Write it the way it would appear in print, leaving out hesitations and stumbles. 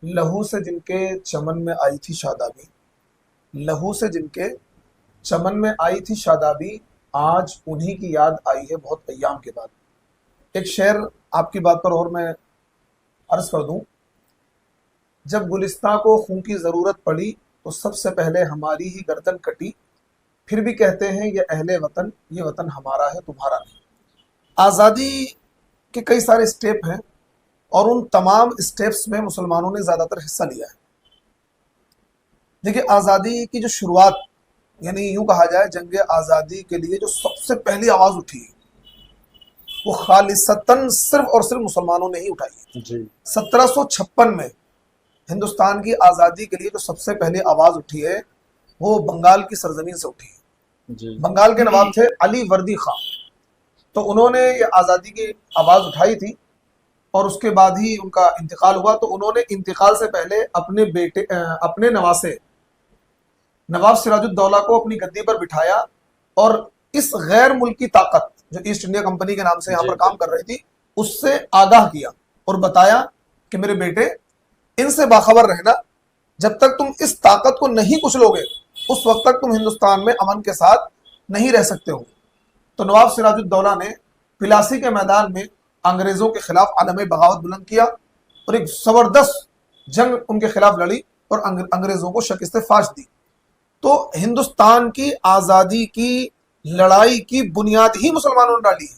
لہو سے جن کے چمن میں آئی تھی شادابی، لہو سے جن کے چمن میں آئی تھی شادابی، آج انہی کی یاد آئی ہے بہت ایام کے بعد۔ ایک شعر آپ کی بات پر اور میں عرض کر دوں، جب گلستاں کو خون کی ضرورت پڑی تو سب سے پہلے ہماری ہی گردن کٹی، پھر بھی کہتے ہیں یہ اہل وطن، یہ وطن ہمارا ہے تمہارا نہیں۔ آزادی کے کئی سارے اسٹیپ ہیں اور ان تمام اسٹیپس میں مسلمانوں نے زیادہ تر حصہ لیا ہے۔ دیکھیے، آزادی کی جو شروعات، یعنی یوں کہا جائے جنگ آزادی کے لیے جو سب سے پہلی آواز اٹھی وہ خالصتاً صرف اور صرف مسلمانوں نے ہی اٹھائی ہے۔ جی 1756 میں ہندوستان کی آزادی کے لیے جو سب سے پہلی آواز اٹھی ہے وہ بنگال کی سرزمین سے اٹھی ہے۔ جی بنگال کے نواب تھے علی وردی خان، تو انہوں نے یہ آزادی کی آواز اٹھائی تھی اور اس کے بعد ہی ان کا انتقال ہوا۔ تو انہوں نے انتقال سے پہلے اپنے نواسے نواب سراج الدولہ کو اپنی گدی پر بٹھایا اور اس غیر ملکی طاقت جو ایسٹ انڈیا کمپنی کے نام سے یہاں جی پر کام کر رہی تھی اس سے آگاہ کیا اور بتایا کہ میرے بیٹے، ان سے باخبر رہنا، جب تک تم اس طاقت کو نہیں کچلو گے اس وقت تک تم ہندوستان میں امن کے ساتھ نہیں رہ سکتے ہو۔ تو نواب سراج الدولہ نے پلاسی کے میدان میں انگریزوں کے خلاف علم بغاوت بلند کیا اور ایک زبردست جنگ ان کے خلاف لڑی اور انگریزوں کو شکست فاش دی۔ تو ہندوستان کی آزادی کی لڑائی کی بنیاد ہی مسلمانوں نے ڈالی ہے۔